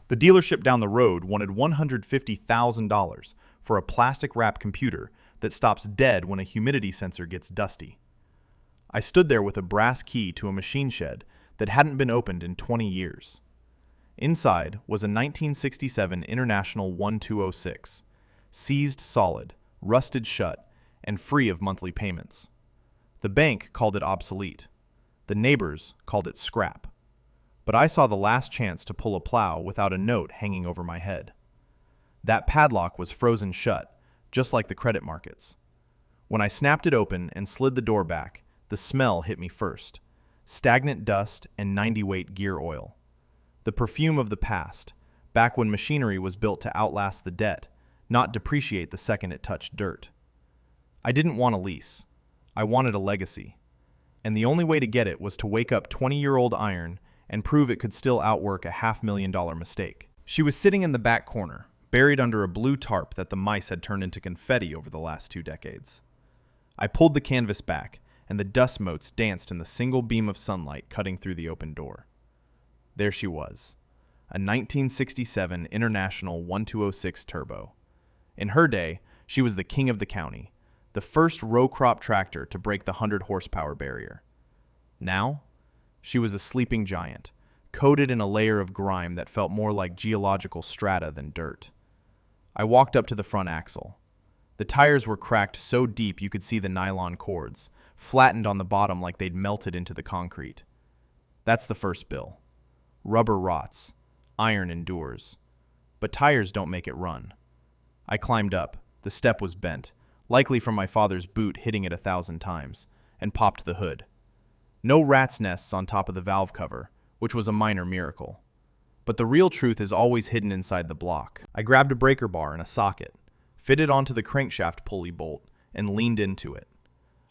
The dealership down the road wanted $150,000 for a plastic-wrapped computer that stops dead when a humidity sensor gets dusty. I stood there with a brass key to a machine shed that hadn't been opened in 20 years. Inside was a 1967 International 1206, seized solid, rusted shut, and free of monthly payments. The bank called it obsolete. The neighbors called it scrap. But I saw the last chance to pull a plow without a note hanging over my head. That padlock was frozen shut, just like the credit markets. When I snapped it open and slid the door back, the smell hit me first. Stagnant dust and 90-weight gear oil. The perfume of the past, back when machinery was built to outlast the debt, not depreciate the second it touched dirt. I didn't want a lease. I wanted a legacy. And the only way to get it was to wake up 20-year-old iron and prove it could still outwork a $500,000 mistake. She was sitting in the back corner, buried under a blue tarp that the mice had turned into confetti over the last 2 decades. I pulled the canvas back, and the dust motes danced in the single beam of sunlight cutting through the open door. There she was, a 1967 International 1206 Turbo. In her day, she was the king of the county, the first row-crop tractor to break the 100-horsepower barrier. Now, she was a sleeping giant, coated in a layer of grime that felt more like geological strata than dirt. I walked up to the front axle. The tires were cracked so deep you could see the nylon cords, flattened on the bottom like they'd melted into the concrete. That's the first bill. Rubber rots, iron endures, but tires don't make it run. I climbed up. The step was bent, likely from my father's boot hitting it 1,000 times, and popped the hood. No rat's nests on top of the valve cover, which was a minor miracle. But the real truth is always hidden inside the block. I grabbed a breaker bar and a socket, fitted onto the crankshaft pulley bolt, and leaned into it.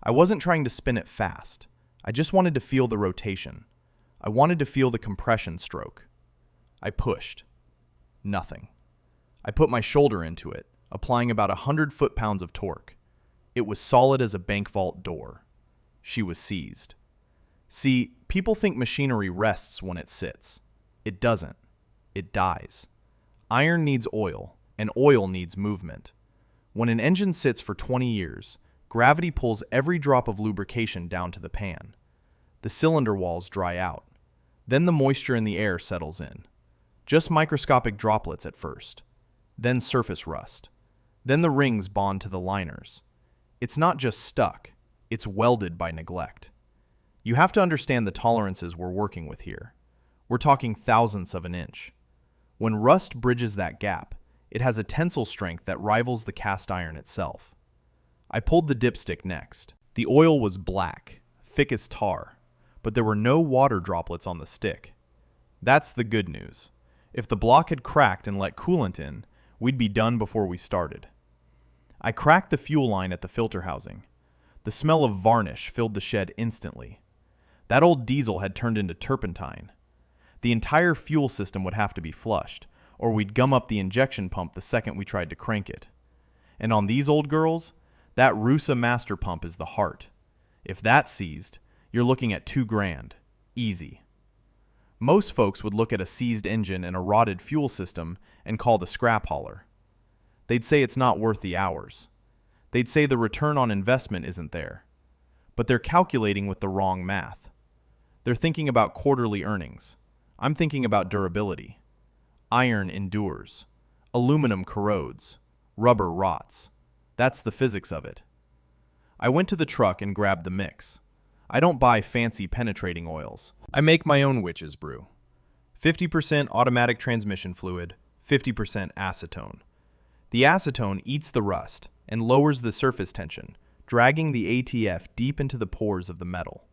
I wasn't trying to spin it fast. I just wanted to feel the rotation. I wanted to feel the compression stroke. I pushed. Nothing. I put my shoulder into it, applying about 100 foot-pounds of torque. It was solid as a bank vault door. She was seized. See, people think machinery rests when it sits. It doesn't. It dies. Iron needs oil, and oil needs movement. When an engine sits for 20 years, gravity pulls every drop of lubrication down to the pan. The cylinder walls dry out. Then the moisture in the air settles in. Just microscopic droplets at first. Then surface rust. Then the rings bond to the liners. It's not just stuck, it's welded by neglect. You have to understand the tolerances we're working with here. We're talking thousandths of an inch. When rust bridges that gap, it has a tensile strength that rivals the cast iron itself. I pulled the dipstick next. The oil was black, thick as tar, but there were no water droplets on the stick. That's the good news. If the block had cracked and let coolant in, we'd be done before we started. I cracked the fuel line at the filter housing. The smell of varnish filled the shed instantly. That old diesel had turned into turpentine. The entire fuel system would have to be flushed, or we'd gum up the injection pump the second we tried to crank it. And on these old girls, that Rusa master pump is the heart. If that's seized, you're looking at $2,000. Easy. Most folks would look at a seized engine and a rotted fuel system and call the scrap hauler. They'd say it's not worth the hours. They'd say the return on investment isn't there. But they're calculating with the wrong math. They're thinking about quarterly earnings. I'm thinking about durability. Iron endures. Aluminum corrodes. Rubber rots. That's the physics of it. I went to the truck and grabbed the mix. I don't buy fancy penetrating oils. I make my own witch's brew. 50% automatic transmission fluid, 50% acetone. The acetone eats the rust and lowers the surface tension, dragging the ATF deep into the pores of the metal.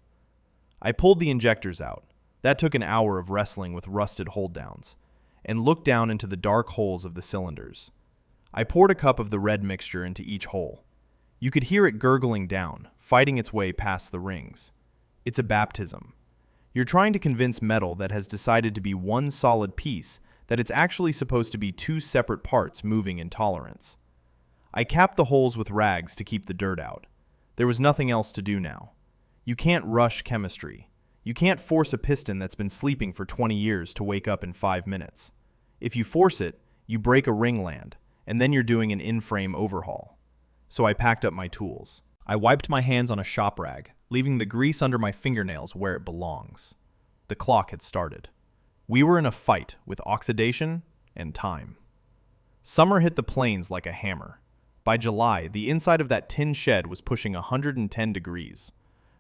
I pulled the injectors out. That took an hour of wrestling with rusted hold-downs, and looked down into the dark holes of the cylinders. I poured a cup of the red mixture into each hole. You could hear it gurgling down, fighting its way past the rings. It's a baptism. You're trying to convince metal that has decided to be one solid piece that it's actually supposed to be two separate parts moving in tolerance. I capped the holes with rags to keep the dirt out. There was nothing else to do now. You can't rush chemistry. You can't force a piston that's been sleeping for 20 years to wake up in 5 minutes. If you force it, you break a ringland, and then you're doing an in-frame overhaul. So I packed up my tools. I wiped my hands on a shop rag, leaving the grease under my fingernails where it belongs. The clock had started. We were in a fight with oxidation and time. Summer hit the plains like a hammer. By July, the inside of that tin shed was pushing 110 degrees.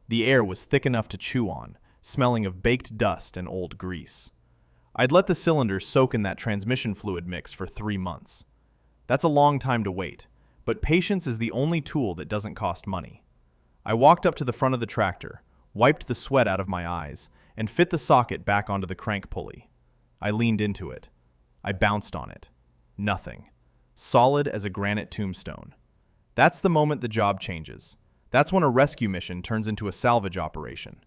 The air was thick enough to chew on, smelling of baked dust and old grease. I'd let the cylinders soak in that transmission fluid mix for 3 months. That's a long time to wait, but patience is the only tool that doesn't cost money. I walked up to the front of the tractor, wiped the sweat out of my eyes, and fit the socket back onto the crank pulley. I leaned into it. I bounced on it. Nothing. Solid as a granite tombstone. That's the moment the job changes. That's when a rescue mission turns into a salvage operation.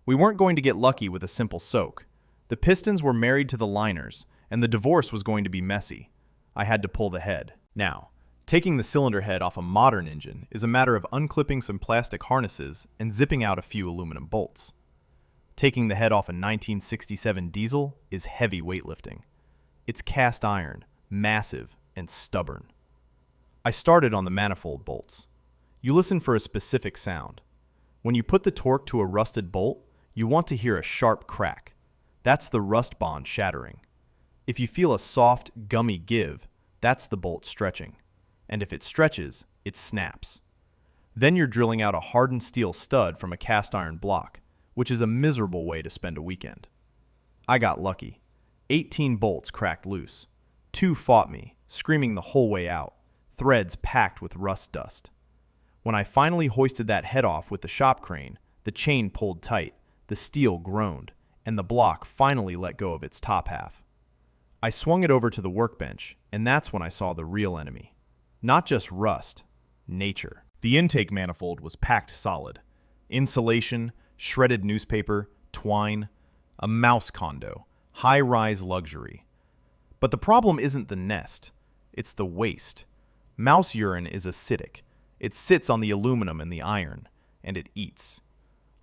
We weren't going to get lucky with a simple soak. The pistons were married to the liners, and the divorce was going to be messy. I had to pull the head. Now, taking the cylinder head off a modern engine is a matter of unclipping some plastic harnesses and zipping out a few aluminum bolts. Taking the head off a 1967 diesel is heavy weightlifting. It's cast iron, massive, and stubborn. I started on the manifold bolts. You listen for a specific sound. When you put the torque to a rusted bolt, you want to hear a sharp crack. That's the rust bond shattering. If you feel a soft, gummy give, that's the bolt stretching. And if it stretches, it snaps. Then you're drilling out a hardened steel stud from a cast iron block, which is a miserable way to spend a weekend. I got lucky. 18 bolts cracked loose. 2 fought me, screaming the whole way out, threads packed with rust dust. When I finally hoisted that head off with the shop crane, the chain pulled tight, the steel groaned, and the block finally let go of its top half. I swung it over to the workbench, and that's when I saw the real enemy. Not just rust, nature. The intake manifold was packed solid. Insulation, shredded newspaper, twine, a mouse condo, high-rise luxury. But the problem isn't the nest, it's the waste. Mouse urine is acidic. It sits on the aluminum and the iron, and it eats.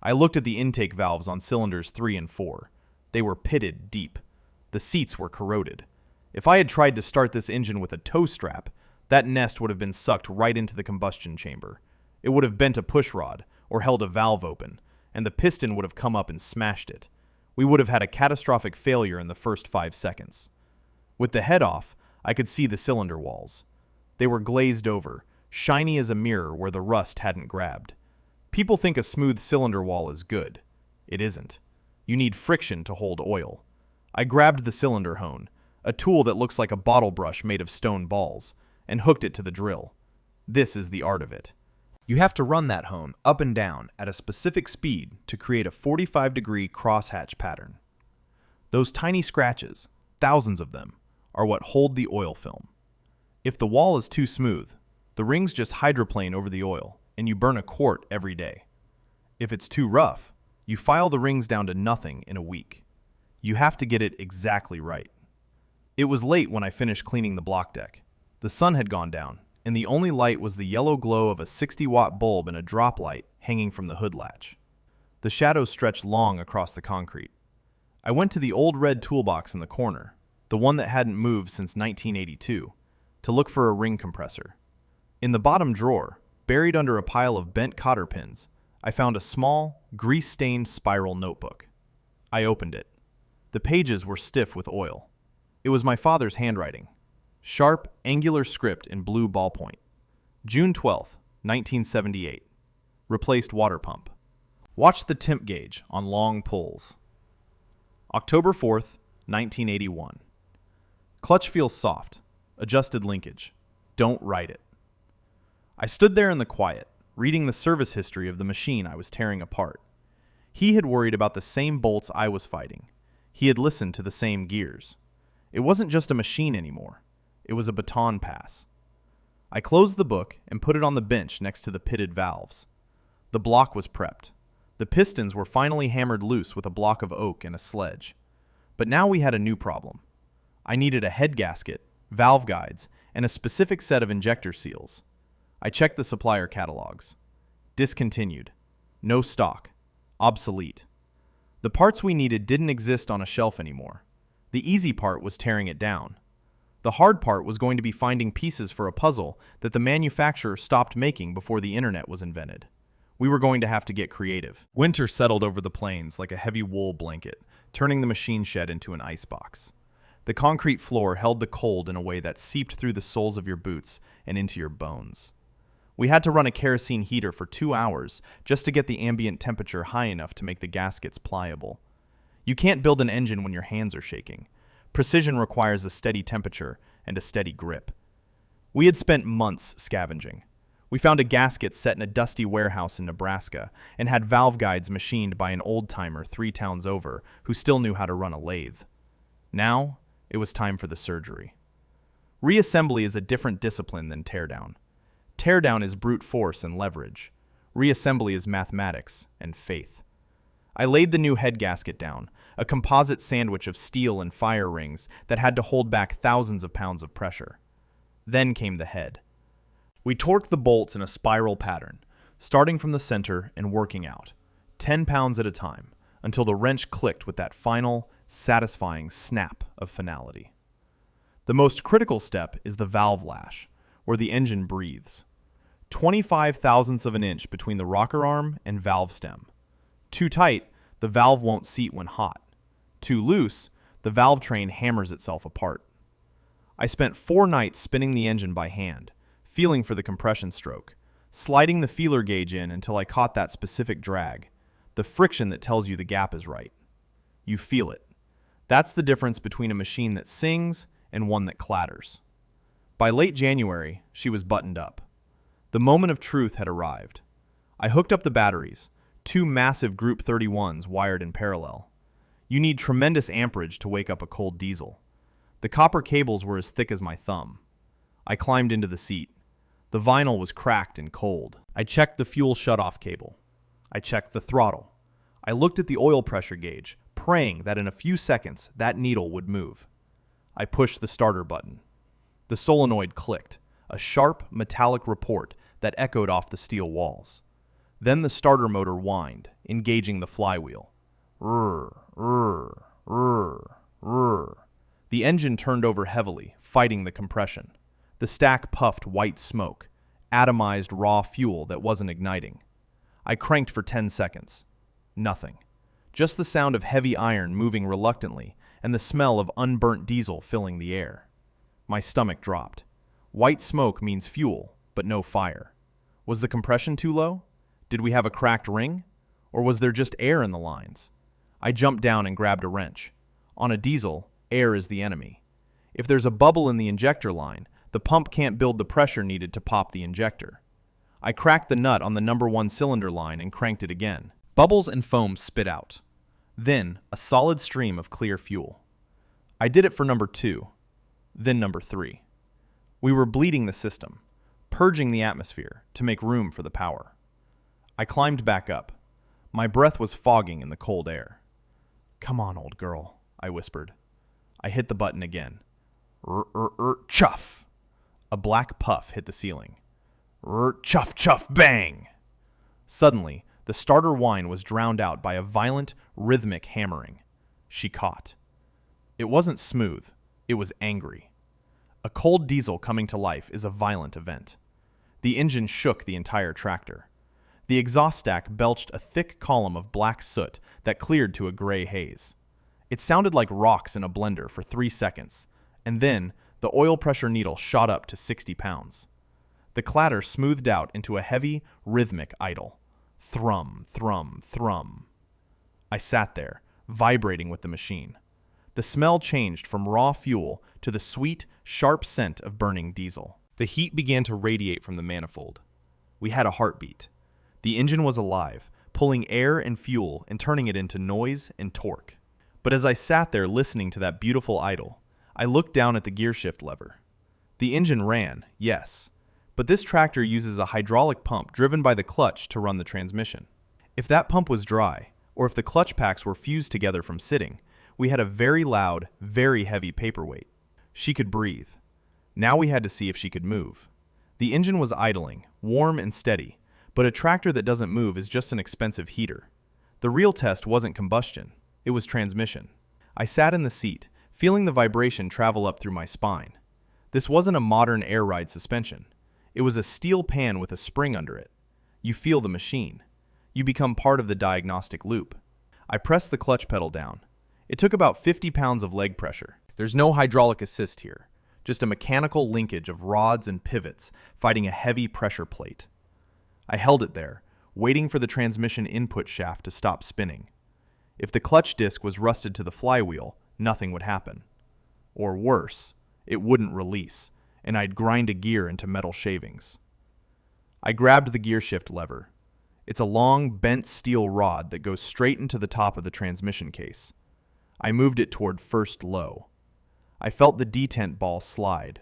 I looked at the intake valves on cylinders 3 and 4. They were pitted deep. The seats were corroded. If I had tried to start this engine with a tow strap, that nest would have been sucked right into the combustion chamber. It would have bent a push rod or held a valve open, and the piston would have come up and smashed it. We would have had a catastrophic failure in the first 5 seconds. With the head off, I could see the cylinder walls. They were glazed over, shiny as a mirror where the rust hadn't grabbed. People think a smooth cylinder wall is good. It isn't. You need friction to hold oil. I grabbed the cylinder hone, a tool that looks like a bottle brush made of stone balls, and hooked it to the drill. This is the art of it. You have to run that hone up and down at a specific speed to create a 45-degree crosshatch pattern. Those tiny scratches, thousands of them, are what hold the oil film. If the wall is too smooth, the rings just hydroplane over the oil, and you burn a quart every day. If it's too rough, you file the rings down to nothing in a week. You have to get it exactly right. It was late when I finished cleaning the block deck. The sun had gone down, and the only light was the yellow glow of a 60-watt bulb and a drop light hanging from the hood latch. The shadows stretched long across the concrete. I went to the old red toolbox in the corner, the one that hadn't moved since 1982, to look for a ring compressor. In the bottom drawer, buried under a pile of bent cotter pins, I found a small, grease-stained spiral notebook. I opened it. The pages were stiff with oil. It was my father's handwriting. Sharp, angular script in blue ballpoint. June 12, 1978. Replaced water pump. Watch the temp gauge on long pulls. October 4th, 1981. Clutch feels soft. Adjusted linkage. Don't write it. I stood there in the quiet, reading the service history of the machine I was tearing apart. He had worried about the same bolts I was fighting. He had listened to the same gears. It wasn't just a machine anymore. It was a baton pass. I closed the book and put it on the bench next to the pitted valves. The block was prepped. The pistons were finally hammered loose with a block of oak and a sledge. But now we had a new problem. I needed a head gasket, valve guides, and a specific set of injector seals. I checked the supplier catalogs. Discontinued. No stock. Obsolete. The parts we needed didn't exist on a shelf anymore. The easy part was tearing it down. The hard part was going to be finding pieces for a puzzle that the manufacturer stopped making before the internet was invented. We were going to have to get creative. Winter settled over the plains like a heavy wool blanket, turning the machine shed into an icebox. The concrete floor held the cold in a way that seeped through the soles of your boots and into your bones. We had to run a kerosene heater for 2 hours just to get the ambient temperature high enough to make the gaskets pliable. You can't build an engine when your hands are shaking. Precision requires a steady temperature and a steady grip. We had spent months scavenging. We found a gasket set in a dusty warehouse in Nebraska and had valve guides machined by an old-timer 3 towns over who still knew how to run a lathe. Now, it was time for the surgery. Reassembly is a different discipline than teardown. Teardown is brute force and leverage. Reassembly is mathematics and faith. I laid the new head gasket down, a composite sandwich of steel and fire rings that had to hold back thousands of pounds of pressure. Then came the head. We torqued the bolts in a spiral pattern, starting from the center and working out, 10 pounds at a time, until the wrench clicked with that final, satisfying snap of finality. The most critical step is the valve lash, where the engine breathes. 25 thousandths of an inch between the rocker arm and valve stem. Too tight, the valve won't seat when hot. Too loose, the valve train hammers itself apart. I spent 4 nights spinning the engine by hand, feeling for the compression stroke, sliding the feeler gauge in until I caught that specific drag, the friction that tells you the gap is right. You feel it. That's the difference between a machine that sings and one that clatters. By late January, she was buttoned up. The moment of truth had arrived. I hooked up the batteries, 2 massive Group 31s wired in parallel. You need tremendous amperage to wake up a cold diesel. The copper cables were as thick as my thumb. I climbed into the seat. The vinyl was cracked and cold. I checked the fuel shutoff cable. I checked the throttle. I looked at the oil pressure gauge, praying that in a few seconds that needle would move. I pushed the starter button. The solenoid clicked, a sharp, metallic report that echoed off the steel walls. Then the starter motor whined, engaging the flywheel. Rrr, rrr, rrr, rrr. The engine turned over heavily, fighting the compression. The stack puffed white smoke, atomized raw fuel that wasn't igniting. I cranked for 10 seconds. Nothing. Just the sound of heavy iron moving reluctantly and the smell of unburnt diesel filling the air. My stomach dropped. White smoke means fuel, but no fire. Was the compression too low? Did we have a cracked ring? Or was there just air in the lines? I jumped down and grabbed a wrench. On a diesel, air is the enemy. If there's a bubble in the injector line, the pump can't build the pressure needed to pop the injector. I cracked the nut on the number 1 cylinder line and cranked it again. Bubbles and foam spit out. Then, a solid stream of clear fuel. I did it for number 2, then number 3. We were bleeding the system, purging the atmosphere to make room for the power. I climbed back up. My breath was fogging in the cold air. "Come on, old girl," I whispered. I hit the button again. Chuff! A black puff hit the ceiling. Chuff, chuff, bang! Suddenly, the starter whine was drowned out by a violent, rhythmic hammering. She caught. It wasn't smooth. It was angry. A cold diesel coming to life is a violent event. The engine shook the entire tractor. The exhaust stack belched a thick column of black soot that cleared to a gray haze. It sounded like rocks in a blender for 3 seconds, and then the oil pressure needle shot up to 60 pounds. The clatter smoothed out into a heavy, rhythmic idle. Thrum, thrum, thrum. I sat there, vibrating with the machine. The smell changed from raw fuel to the sweet, sharp scent of burning diesel. The heat began to radiate from the manifold. We had a heartbeat. The engine was alive, pulling air and fuel and turning it into noise and torque. But as I sat there listening to that beautiful idle, I looked down at the gearshift lever. The engine ran, yes, but this tractor uses a hydraulic pump driven by the clutch to run the transmission. If that pump was dry, or if the clutch packs were fused together from sitting, we had a very loud, very heavy paperweight. She could breathe. Now we had to see if she could move. The engine was idling, warm and steady, but a tractor that doesn't move is just an expensive heater. The real test wasn't combustion, it was transmission. I sat in the seat, feeling the vibration travel up through my spine. This wasn't a modern air ride suspension. It was a steel pan with a spring under it. You feel the machine. You become part of the diagnostic loop. I pressed the clutch pedal down. It took about 50 pounds of leg pressure. There's no hydraulic assist here, just a mechanical linkage of rods and pivots fighting a heavy pressure plate. I held it there, waiting for the transmission input shaft to stop spinning. If the clutch disc was rusted to the flywheel, nothing would happen. Or worse, it wouldn't release, and I'd grind a gear into metal shavings. I grabbed the gear shift lever. It's a long, bent steel rod that goes straight into the top of the transmission case. I moved it toward first low. I felt the detent ball slide.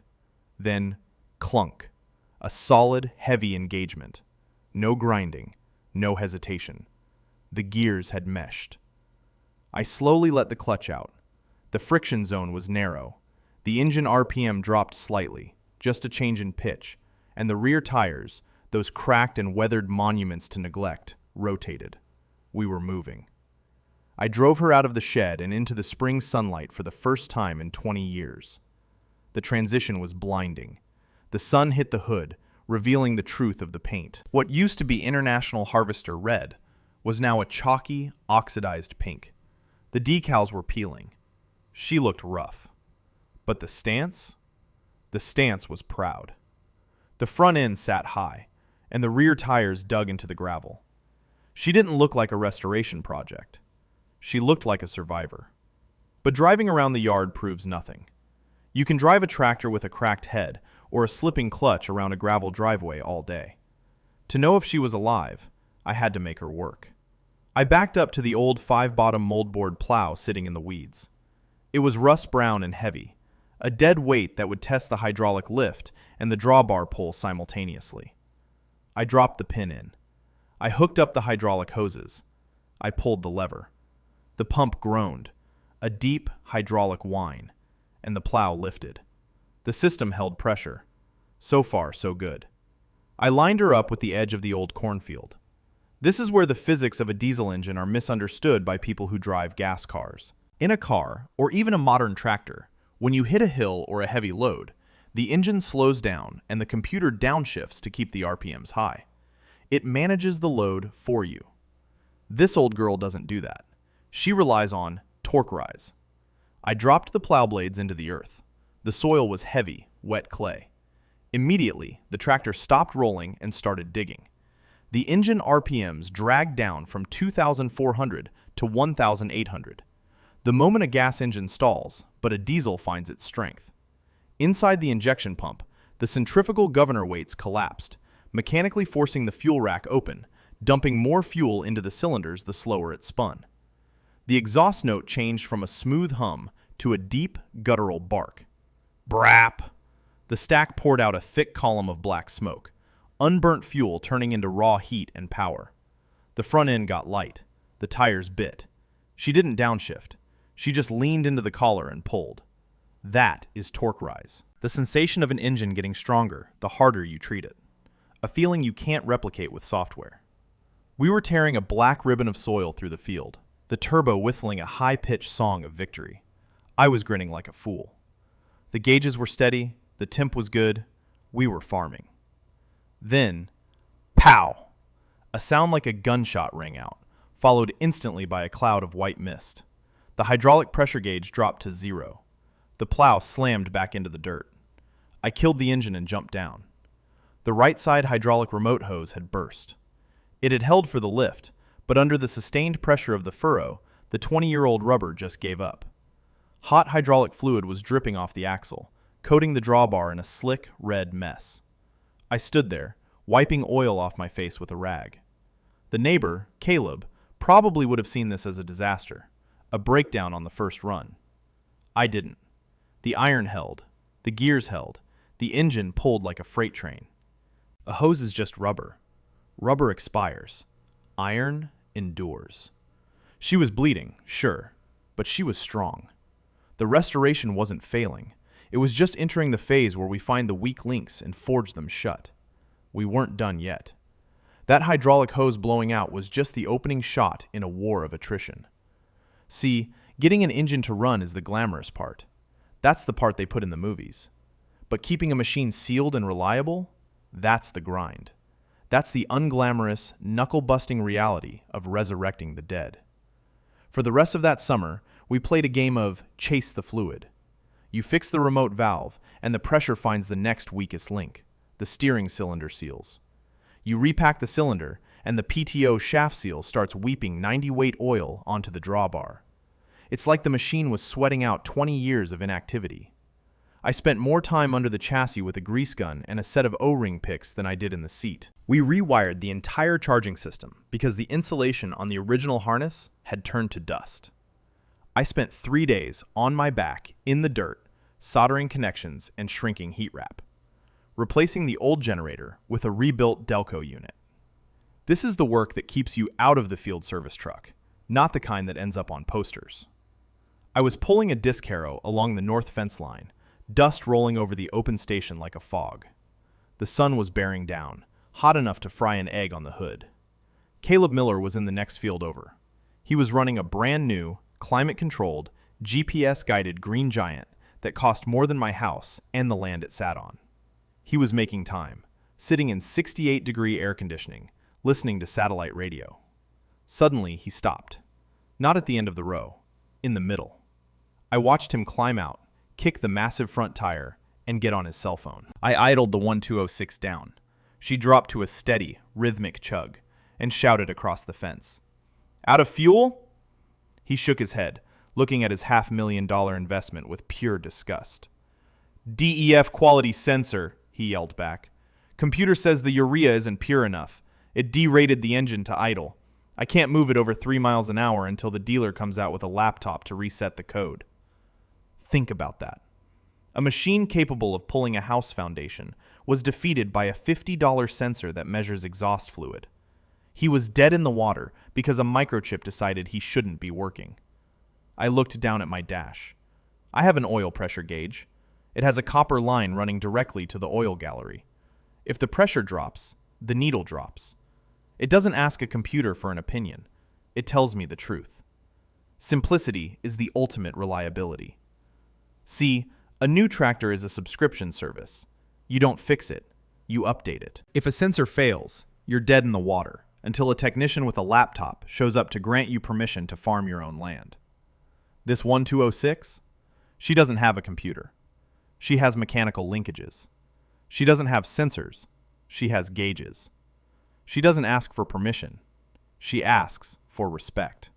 Then, clunk. A solid, heavy engagement. No grinding, no hesitation. The gears had meshed. I slowly let the clutch out. The friction zone was narrow. The engine RPM dropped slightly, just a change in pitch, and the rear tires, those cracked and weathered monuments to neglect, rotated. We were moving. I drove her out of the shed and into the spring sunlight for the first time in 20 years. The transition was blinding. The sun hit the hood, revealing the truth of the paint. What used to be International Harvester red was now a chalky, oxidized pink. The decals were peeling. She looked rough. But the stance? The stance was proud. The front end sat high, and the rear tires dug into the gravel. She didn't look like a restoration project. She looked like a survivor. But driving around the yard proves nothing. You can drive a tractor with a cracked head or a slipping clutch around a gravel driveway all day. To know if she was alive, I had to make her work. I backed up to the old 5-bottom moldboard plow sitting in the weeds. It was rust brown and heavy, a dead weight that would test the hydraulic lift and the drawbar pull simultaneously. I dropped the pin in. I hooked up the hydraulic hoses. I pulled the lever. The pump groaned, a deep hydraulic whine, and the plow lifted. The system held pressure. So far, so good. I lined her up with the edge of the old cornfield. This is where the physics of a diesel engine are misunderstood by people who drive gas cars. In a car, or even a modern tractor, when you hit a hill or a heavy load, the engine slows down and the computer downshifts to keep the RPMs high. It manages the load for you. This old girl doesn't do that. She relies on torque rise. I dropped the plow blades into the earth. The soil was heavy, wet clay. Immediately, the tractor stopped rolling and started digging. The engine RPMs dragged down from 2,400 to 1,800. The moment a gas engine stalls, but a diesel finds its strength. Inside the injection pump, the centrifugal governor weights collapsed, mechanically forcing the fuel rack open, dumping more fuel into the cylinders the slower it spun. The exhaust note changed from a smooth hum to a deep, guttural bark. Brap! The stack poured out a thick column of black smoke, unburnt fuel turning into raw heat and power. The front end got light. The tires bit. She didn't downshift. She just leaned into the collar and pulled. That is torque rise. The sensation of an engine getting stronger the harder you treat it. A feeling you can't replicate with software. We were tearing a black ribbon of soil through the field, the turbo whistling a high-pitched song of victory. I was grinning like a fool. The gauges were steady, the temp was good, we were farming. Then, pow! A sound like a gunshot rang out, followed instantly by a cloud of white mist. The hydraulic pressure gauge dropped to 0. The plow slammed back into the dirt. I killed the engine and jumped down. The right side hydraulic remote hose had burst. It had held for the lift, but under the sustained pressure of the furrow, the 20-year-old rubber just gave up. Hot hydraulic fluid was dripping off the axle, coating the drawbar in a slick, red mess. I stood there, wiping oil off my face with a rag. The neighbor, Caleb, probably would have seen this as a disaster, a breakdown on the first run. I didn't. The iron held, the gears held, the engine pulled like a freight train. A hose is just rubber. Rubber expires. Iron endures. She was bleeding, sure, but she was strong. The restoration wasn't failing. It was just entering the phase where we find the weak links and forge them shut. We weren't done yet. That hydraulic hose blowing out was just the opening shot in a war of attrition. See, getting an engine to run is the glamorous part. That's the part they put in the movies. But keeping a machine sealed and reliable, that's the grind. That's the unglamorous, knuckle-busting reality of resurrecting the dead. For the rest of that summer, we played a game of chase the fluid. You fix the remote valve, and the pressure finds the next weakest link, the steering cylinder seals. You repack the cylinder, and the PTO shaft seal starts weeping 90-weight oil onto the drawbar. It's like the machine was sweating out 20 years of inactivity. I spent more time under the chassis with a grease gun and a set of O-ring picks than I did in the seat. We rewired the entire charging system because the insulation on the original harness had turned to dust. I spent 3 days on my back in the dirt, soldering connections and shrinking heat wrap, replacing the old generator with a rebuilt Delco unit. This is the work that keeps you out of the field service truck, not the kind that ends up on posters. I was pulling a disc harrow along the north fence line, dust rolling over the open station like a fog. The sun was bearing down, hot enough to fry an egg on the hood. Caleb Miller was in the next field over. He was running a brand new, climate-controlled, GPS-guided Green Giant that cost more than my house and the land it sat on. He was making time, sitting in 68-degree air conditioning, listening to satellite radio. Suddenly, he stopped. Not at the end of the row, in the middle. I watched him climb out, kick the massive front tire, and get on his cell phone. I idled the 1206 down. She dropped to a steady, rhythmic chug, and shouted across the fence. "Out of fuel?" He shook his head, looking at his $500,000 investment with pure disgust. "DEF quality sensor," he yelled back. "Computer says the urea isn't pure enough. It derated the engine to idle. I can't move it over 3 miles an hour until the dealer comes out with a laptop to reset the code." Think about that. A machine capable of pulling a house foundation was defeated by a $50 sensor that measures exhaust fluid. He was dead in the water because a microchip decided he shouldn't be working. I looked down at my dash. I have an oil pressure gauge. It has a copper line running directly to the oil gallery. If the pressure drops, the needle drops. It doesn't ask a computer for an opinion. It tells me the truth. Simplicity is the ultimate reliability. See, a new tractor is a subscription service. You don't fix it, you update it. If a sensor fails, you're dead in the water until a technician with a laptop shows up to grant you permission to farm your own land. This 1206? She doesn't have a computer. She has mechanical linkages. She doesn't have sensors. She has gauges. She doesn't ask for permission. She asks for respect.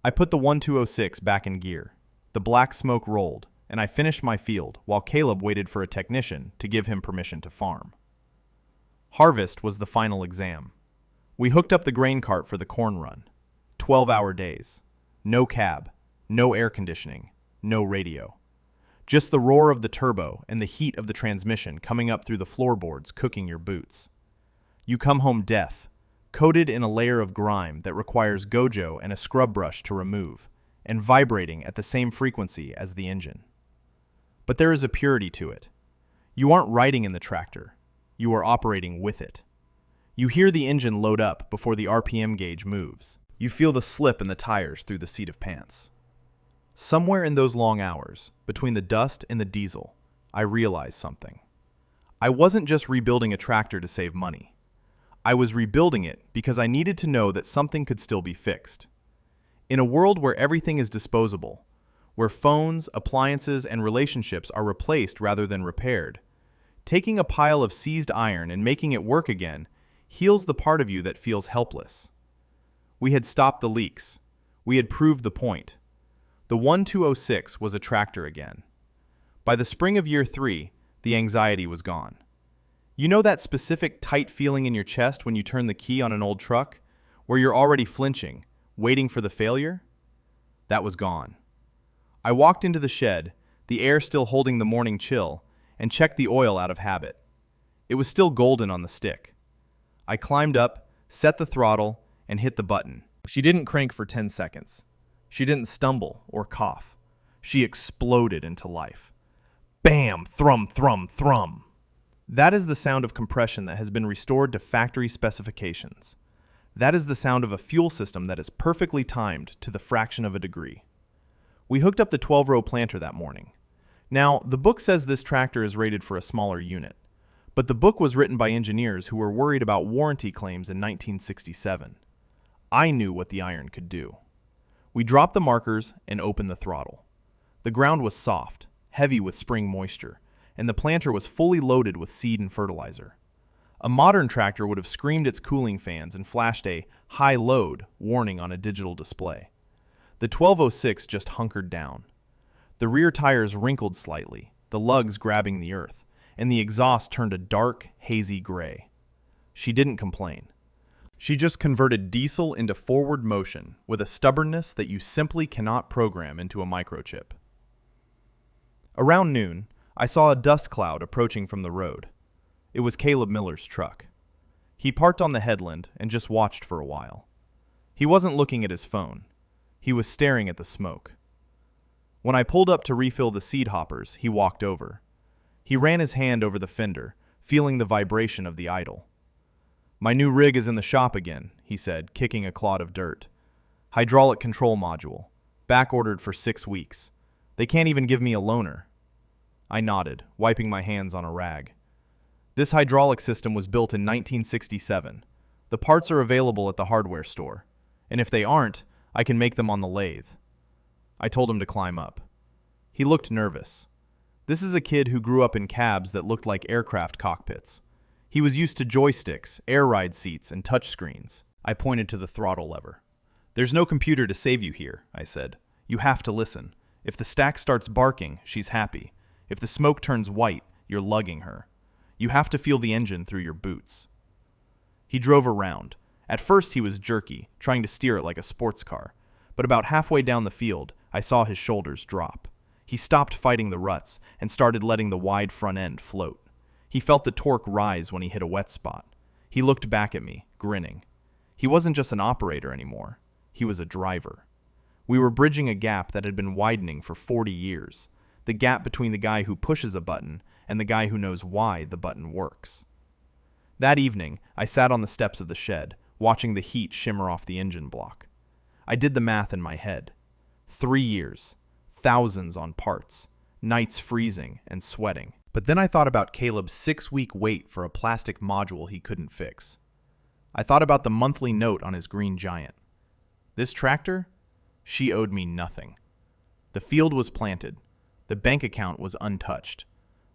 I put the 1206 back in gear. The black smoke rolled, and I finished my field while Caleb waited for a technician to give him permission to farm. Harvest was the final exam. We hooked up the grain cart for the corn run. 12-hour days. No cab, no air conditioning, no radio. Just the roar of the turbo and the heat of the transmission coming up through the floorboards cooking your boots. You come home deaf, coated in a layer of grime that requires Gojo and a scrub brush to remove, and vibrating at the same frequency as the engine. But there is a purity to it. You aren't riding in the tractor. You are operating with it. You hear the engine load up before the RPM gauge moves. You feel the slip in the tires through the seat of pants. Somewhere in those long hours, between the dust and the diesel, I realized something. I wasn't just rebuilding a tractor to save money. I was rebuilding it because I needed to know that something could still be fixed. In a world where everything is disposable, where phones, appliances, and relationships are replaced rather than repaired, taking a pile of seized iron and making it work again heals the part of you that feels helpless. We had stopped the leaks. We had proved the point. The 1206 was a tractor again. By the spring of year 3, the anxiety was gone. You know that specific tight feeling in your chest when you turn the key on an old truck, where you're already flinching, waiting for the failure? That was gone. I walked into the shed, the air still holding the morning chill, and checked the oil out of habit. It was still golden on the stick. I climbed up, set the throttle, and hit the button. She didn't crank for 10 seconds. She didn't stumble or cough. She exploded into life. Bam! Thrum, thrum, thrum. That is the sound of compression that has been restored to factory specifications. That is the sound of a fuel system that is perfectly timed to the fraction of a degree. We hooked up the 12-row planter that morning. Now, the book says this tractor is rated for a smaller unit, but the book was written by engineers who were worried about warranty claims in 1967. I knew what the iron could do. We dropped the markers and opened the throttle. The ground was soft, heavy with spring moisture, and the planter was fully loaded with seed and fertilizer. A modern tractor would have screamed its cooling fans and flashed a high load warning on a digital display. The 1206 just hunkered down. The rear tires wrinkled slightly, the lugs grabbing the earth, and the exhaust turned a dark, hazy gray. She didn't complain. She just converted diesel into forward motion with a stubbornness that you simply cannot program into a microchip. Around noon, I saw a dust cloud approaching from the road. It was Caleb Miller's truck. He parked on the headland and just watched for a while. He wasn't looking at his phone. He was staring at the smoke. When I pulled up to refill the seed hoppers, he walked over. He ran his hand over the fender, feeling the vibration of the idle. "My new rig is in the shop again," he said, kicking a clod of dirt. "Hydraulic control module. Back-ordered for 6 weeks. They can't even give me a loaner." I nodded, wiping my hands on a rag. "This hydraulic system was built in 1967. The parts are available at the hardware store. And if they aren't, I can make them on the lathe." I told him to climb up. He looked nervous. This is a kid who grew up in cabs that looked like aircraft cockpits. He was used to joysticks, air ride seats, and touchscreens. I pointed to the throttle lever. "There's no computer to save you here," I said. "You have to listen. If the stack starts barking, she's happy. If the smoke turns white, you're lugging her. You have to feel the engine through your boots." He drove around. At first he was jerky, trying to steer it like a sports car. But about halfway down the field, I saw his shoulders drop. He stopped fighting the ruts and started letting the wide front end float. He felt the torque rise when he hit a wet spot. He looked back at me, grinning. He wasn't just an operator anymore. He was a driver. We were bridging a gap that had been widening for 40 years. The gap between the guy who pushes a button and the guy who knows why the button works. That evening, I sat on the steps of the shed, watching the heat shimmer off the engine block. I did the math in my head. 3 years, thousands on parts, nights freezing and sweating. But then I thought about Caleb's 6-week wait for a plastic module he couldn't fix. I thought about the monthly note on his green Giant. This tractor? She owed me nothing. The field was planted. The bank account was untouched.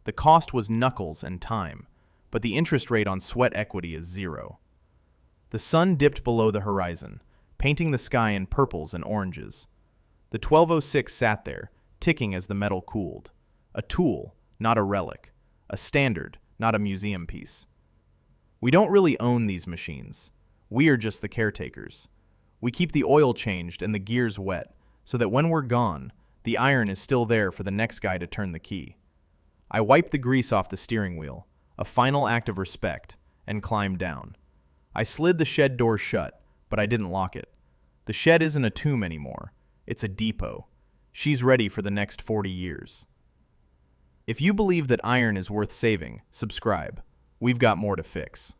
The cost was knuckles and time, but the interest rate on sweat equity is 0. The sun dipped below the horizon, painting the sky in purples and oranges. The 1206 sat there, ticking as the metal cooled. A tool, not a relic. A standard, not a museum piece. We don't really own these machines. We are just the caretakers. We keep the oil changed and the gears wet, so that when we're gone, the iron is still there for the next guy to turn the key. I wiped the grease off the steering wheel, a final act of respect, and climbed down. I slid the shed door shut, but I didn't lock it. The shed isn't a tomb anymore. It's a depot. She's ready for the next 40 years. If you believe that iron is worth saving, subscribe. We've got more to fix.